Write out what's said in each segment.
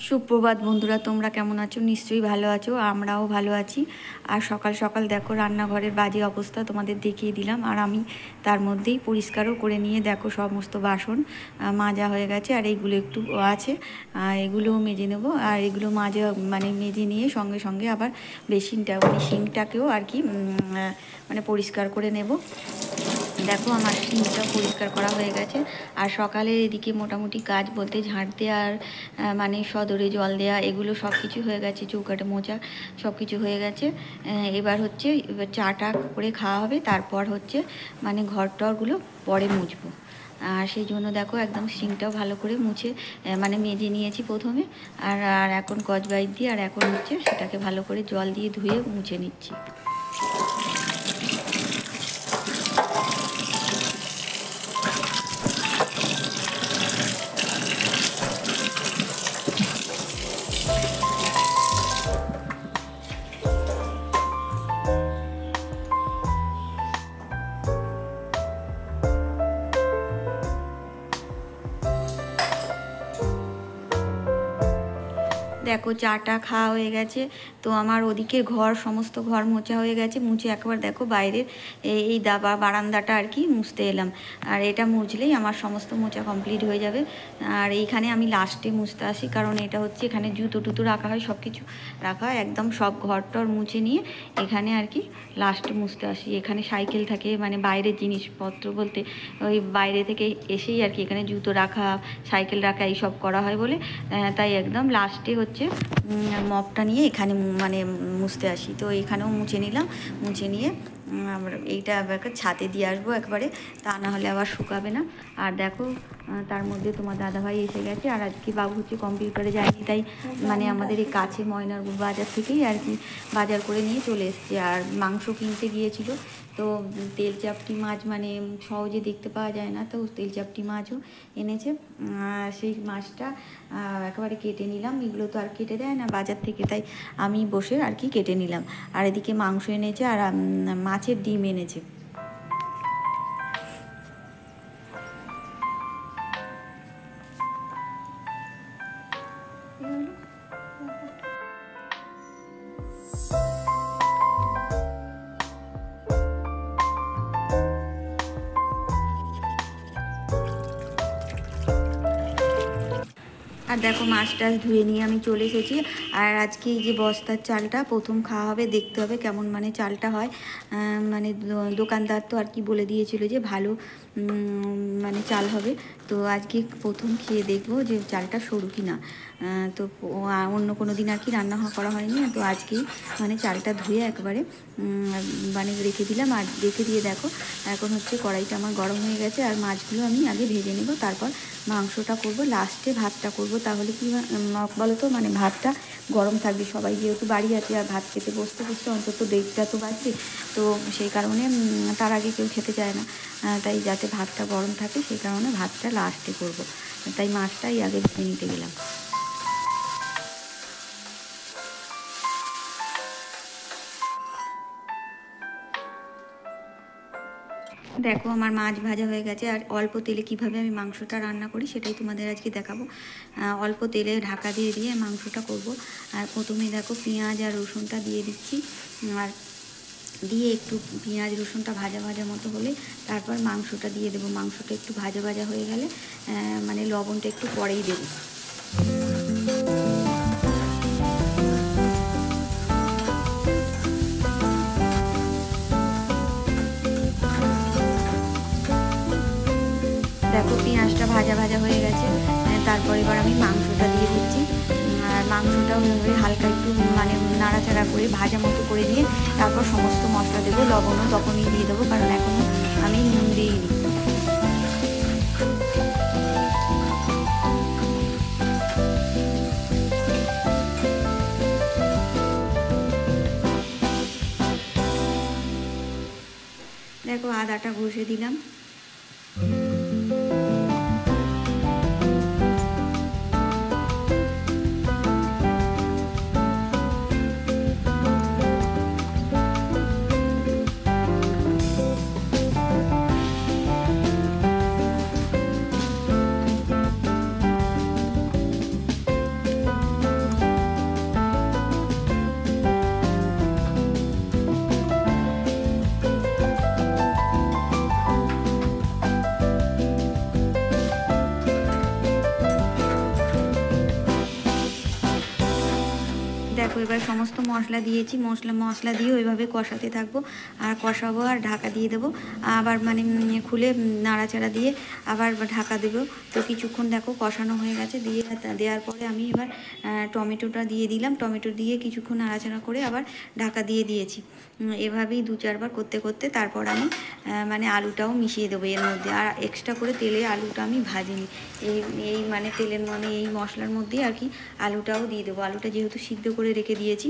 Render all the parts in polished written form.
সুপ্রভাত বন্ধুরা, তোমরা কেমন আছো? নিশ্চয়ই ভালো আছো, আমরাও ভালো আছি। আর সকাল সকাল দেখো রান্নাঘরের বাজে অবস্থা তোমাদের দেখিয়ে দিলাম। আর আমি তার মধ্যেই পরিষ্কারও করে নিয়ে দেখো সমস্ত বাসন মাজা হয়ে গেছে। আর এইগুলো একটু আছে, এগুলোও মেজে নেবো। আর এগুলো মেজে নিয়ে সঙ্গে সঙ্গে আবার বেসিনটা সিঙ্কটাকেও আর কি পরিষ্কার করে নেব। দেখো আমার সিঙ্কটা পরিষ্কার করা হয়ে গেছে। আর সকালে এদিকে মোটামুটি কাজ বলতে ঝাঁট দেওয়া আর সদরে জল দেওয়া এগুলো সব কিছু হয়ে গেছে, চৌকাটে মোছা সব কিছু হয়ে গেছে। এবার চাটা করে খাওয়া হবে, তারপর ঘর টরগুলো পরে মুছবো। আর সেই জন্য দেখো একদম সিঙ্কটাও ভালো করে মুছে মেজে নিয়েছি প্রথমে। আর এখন স্কচব্রাইট দিয়ে আর এখন সেটাকে ভালো করে জল দিয়ে ধুয়ে মুছে নিচ্ছি। দেখো চাটা খাওয়া হয়ে গেছে, তো আমার ওদিকের সমস্ত ঘর মোছা হয়ে গেছে। মুছে একবার দেখো বাইরের এই বারান্দাটা আর কি মুছতে এলাম। আর এটা মুছলেই আমার সমস্ত মোছা কমপ্লিট হয়ে যাবে। আর এইখানে আমি লাস্টে মুছতে আসি, কারণ এটা এখানে জুতো টুতো রাখা হয়, সব কিছু রাখা হয়। একদম সব ঘর টর মুছে নিয়ে এখানে আর কি লাস্টে মুছতে আসি। এখানে সাইকেল থাকে, বাইরের জিনিসপত্র বলতে ওই বাইরে থেকে এসেই আর কি এখানে জুতো রাখা, সাইকেল রাখা এইসব করা হয় বলে তাই একদম লাস্টে মপটা নিয়ে এখানে মুছতে আসি। তো এখানেও মুছে নিলাম, মুছে নিয়ে এইটা আবার ছাদে দিয়ে আসবো একবারে, তা না হলে আবার শুকাবে না। আর দেখো তার মধ্যে তোমার দাদাভাই এসে গেছে। আর আজকে বাবু কম্পিউটারে যায়নি, তাই আমাদের এই কাছে ময়নারপুর বাজার থেকেই আর কি বাজার করে নিয়ে চলে এসছে। আর মাংস কিনতে গিয়েছিল, তো তেলচাপটি মাছ সহজে দেখতে পাওয়া যায় না, তো তেলচাপটি মাছও এনেছে। সেই মাছটা একেবারে কেটে নিলাম। এগুলো তো আর কেটে দেয় না বাজার থেকে, তাই আমি বসে আর কি কেটে নিলাম। আর এদিকে মাংস এনেছে আর মাছের ডিম এনেছে। আর দেখো মাছ টাছ ধুয়ে নিয়ে আমি চলে এসেছি। আর আজকে এই যে বস্তার চালটা প্রথম খাওয়া হবে, দেখতে হবে কেমন চালটা হয়। দোকানদার তো আর কি বলে দিয়েছিল যে ভালো চাল হবে। তো আজকে প্রথম খেয়ে দেখবো যে চালটা সরু কিনা। তো অন্য কোনো দিন আর কি রান্না করা হয়নি, তো আজকেই চালটা ধুয়ে একবারে রেখে দিলাম। আর রেখে দিয়ে দেখো এখন কড়াইটা আমার গরম হয়ে গেছে। আর মাছগুলো আমি আগে ভেজে নেব, তারপর মাংসটা করব, লাস্টে ভাতটা করব। তাহলে কি বলো তো ভাতটা গরম থাকবে, সবাই যেহেতু বাড়ি আছে। আর ভাত খেতে বসতে বসতে অন্তত 1:30 তো বাজবে, তো সেই কারণে তার আগে কেউ খেতে চায় না, তাই যাতে ভাতটা গরম থাকে সেই কারণে ভাতটা লাস্টে করব। তাই মাছটাই আগে ভেজে নিতে গেলাম। দেখো আমার মাছ ভাজা হয়ে গেছে। আর অল্প তেলে কিভাবে আমি মাংসটা রান্না করি সেটাই তোমাদের আজকে দেখাবো। অল্প তেলে ঢাকা দিয়ে দিয়ে মাংসটা করব। আর প্রথমে দেখো পেঁয়াজ আর রসুনটা দিয়ে দিচ্ছি। আর দিয়ে একটু পেঁয়াজ রসুনটা ভাজা ভাজা মতো হলে তারপর মাংসটা দিয়ে দেবো। মাংসটা একটু ভাজা ভাজা হয়ে গেলে লবণটা একটু পরেই দেবো। দেখো পেঁয়াজটা ভাজা ভাজা হয়ে গেছে, তারপর এবার আমি মাংসটা দিয়ে দিচ্ছি। আর মাংসটাও হালকা একটু নাড়াচাড়া করে ভাজা মতো করে দিয়ে তারপর সমস্ত মশলা দেবো। লবণও তখনই দিয়ে দেবো, কারণ এখনও আমি নুন দিইনি। দেখো আদাটা ঘষে দিলাম। দেখো এবার সমস্ত মশলা দিয়েছি, মশলা দিয়ে ওইভাবে কষাতে থাকবো আর কষাবো আর ঢাকা দিয়ে দেবো। আবার মানে খুলে নাড়াচাড়া দিয়ে আবার ঢাকা দেবো। তো কিছুক্ষণ দেখো কষানো হয়ে গেছে, দেওয়ার পরে আমি এবার টমেটোটা দিয়ে দিলাম। টমেটো দিয়ে কিছুক্ষণ নাড়াচাড়া করে আবার ঢাকা দিয়ে দিয়েছি। এভাবেই 2-4 বার করতে করতে তারপর আমি মানে আলুটাও মিশিয়ে দেবো এর মধ্যে। আর এক্সট্রা করে তেলে আলুটা আমি ভাজিনি, এই মানে তেলের মানে এই মশলার মধ্যেই আর কি আলুটাও দিয়ে দেবো। আলুটা যেহেতু সিদ্ধ করে রেখে দিয়েছি,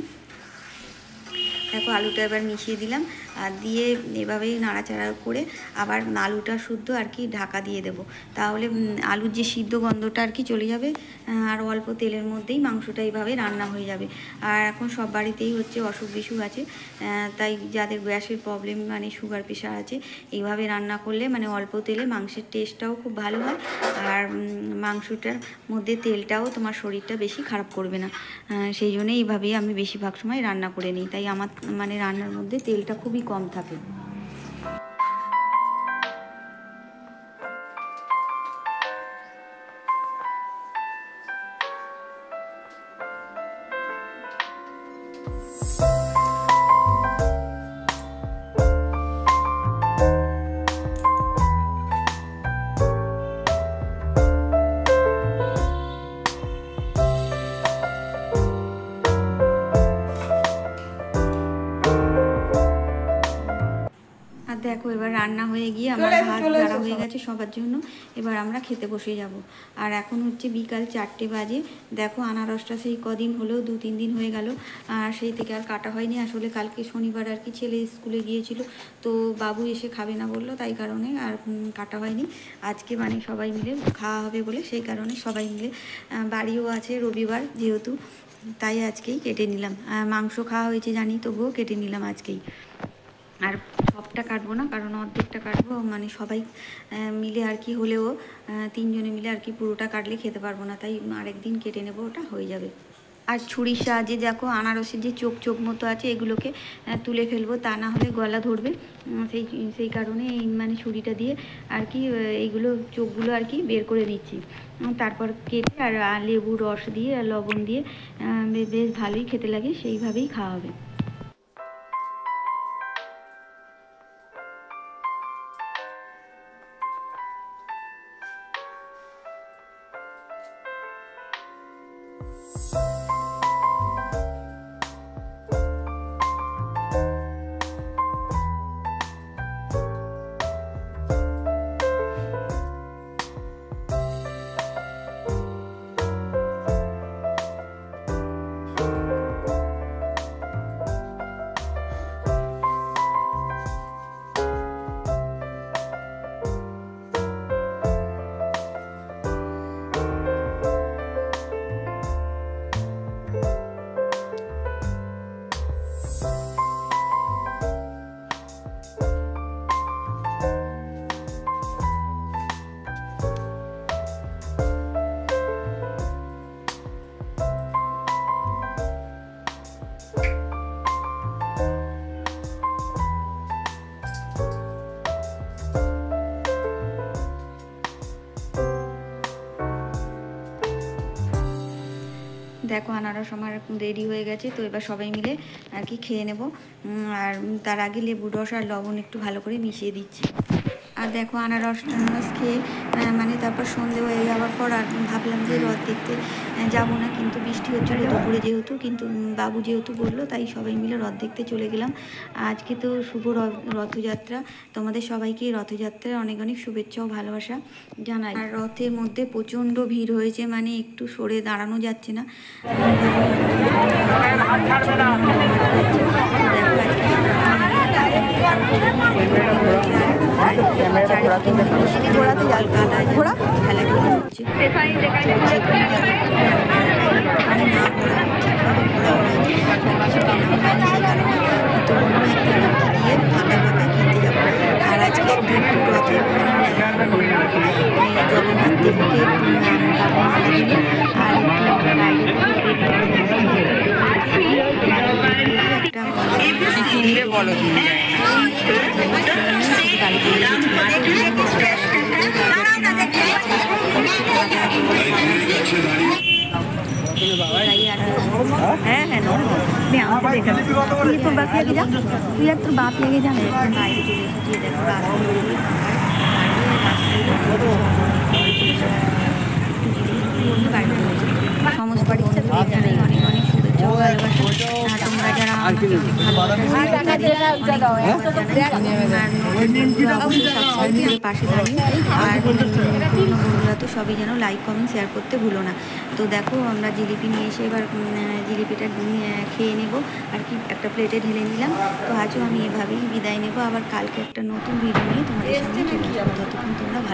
দেখো আলুটা এবার মিশিয়ে দিলাম আর দিয়ে এভাবেই নাড়াচাড়া করে আবার আলুটা শুদ্ধ আর কি ঢাকা দিয়ে দেব। তাহলে আলুর যে সিদ্ধ গন্ধটা আর কি চলে যাবে আর অল্প তেলের মধ্যেই মাংসটা এইভাবে রান্না হয়ে যাবে। আর এখন সব বাড়িতেই হচ্ছে অসুখ বিসুখ আছে, তাই যাদের গ্যাসের প্রবলেম মানে সুগার প্রেশার আছে, এইভাবে রান্না করলে মানে অল্প তেলে মাংসের টেস্টটাও খুব ভালো হয় আর মাংসটার মধ্যে তেলটাও তোমার শরীরটা বেশি খারাপ করবে না। সেই জন্যই এইভাবেই আমি বেশিরভাগ সময় রান্না করে নিই, তাই আমার মানে রান্নার মধ্যে তেলটা খুবই কম থাকে। দেখো এবার রান্না হয়ে গিয়ে আমার ভাত গাড়া হয়ে গেছে সবার জন্য। এবার আমরা খেতে বসে যাব। আর এখন হচ্ছে বিকাল 4টে বাজে। দেখো আনারসটা সেই কদিন হলেও 2-3 দিন হয়ে গেল, আর সেই থেকে আর কাটা হয়নি। আসলে কালকে শনিবার আর কি ছেলে স্কুলে গিয়েছিল, তো বাবু এসে খাবে না বললো, তাই কারণে আর কাটা হয়নি। আজকে মানে সবাই মিলে খাওয়া হবে বলে সেই কারণে সবাই মিলে, বাড়িও আছে রবিবার যেহেতু, তাই আজকেই কেটে নিলাম। মাংস খাওয়া হয়েছে জানি, তবুও কেটে নিলাম আজকেই। আর সবটা কাটবো না, কারণ অর্ধেকটা কাটবো, মানে সবাই মিলে আর কি হলেও 3 জনে মিলে আর কি পুরোটা কাটলে খেতে পারবো না, তাই আরেকদিন কেটে নেবো, ওটা হয়ে যাবে। আর ছুরির সাহায্যে দেখো আনারসের যে চোখ মতো আছে এগুলোকে তুলে ফেলবো, তা না হলে গলা ধরবে। সেই কারণে এই মানে ছুরিটা দিয়ে আর কি এইগুলো চোখগুলো আর কি বের করে দিচ্ছি। তারপর কেটে আর লেবু রস দিয়ে আর লবণ দিয়ে বেশ ভালোই খেতে লাগে, সেইভাবেই খাওয়া হবে। দেখো আনারস আমার রেডি হয়ে গেছে, তো এবার সবাই মিলে আর কি খেয়ে নেব। আর তার আগে লেবু রস আর লবণ একটু ভালো করে মিশিয়ে দিচ্ছি। আর দেখো আনারস খেয়ে মানে তারপর সন্ধে হয়ে যাওয়ার পর আর ভাবলাম যে রথ দেখতে যাবো না, কিন্তু বৃষ্টি হচ্ছিলো দুপুরে যেহেতু, কিন্তু বাবু যেহেতু বললো তাই সবাই মিলে রথ দেখতে চলে গেলাম। আজকে তো শুভ রথযাত্রা, তোমাদের সবাইকে রথযাত্রার অনেক অনেক শুভেচ্ছা ও ভালোবাসা জানাই। আর রথের মধ্যে প্রচণ্ড ভিড় হয়েছে, মানে একটু সরে দাঁড়ানো যাচ্ছে না। খেলাধুলা হচ্ছে, আর আজকে একটু রথে জগন্নাথ দেবকে মালা দিল আর হ্যাঁ হ্যাঁ আমাকে দেখা তুই তোর বাপি আগে যা, তুই আর তোর বাপি আগে যা। এখন বাইরে চলে এসেছি, দেখো রাস্তা সমস্ত বন্ধুদের জানাই অনেক অনেক শুভেচ্ছা ও ভালোবাসা। তোমরা যারা আমাকে অনেক ভালোবাসা পাশে দাঁড়িয়ে, আর পুরনো বন্ধুরা তো সবই যেন লাইক কমেন্ট শেয়ার করতে ভুলো না। তো দেখো আমরা জিলিপি নিয়ে এসে এবার জিলিপিটা খেয়ে নেব আর কি, একটা প্লেটে ঢেলে নিলাম। তো আজও আমি এভাবেই বিদায় নেব, আবার কালকে একটা নতুন ভিডিও নিয়ে তোমাদের সামনে চলে আসবো। ততক্ষণ তোমরা ভালো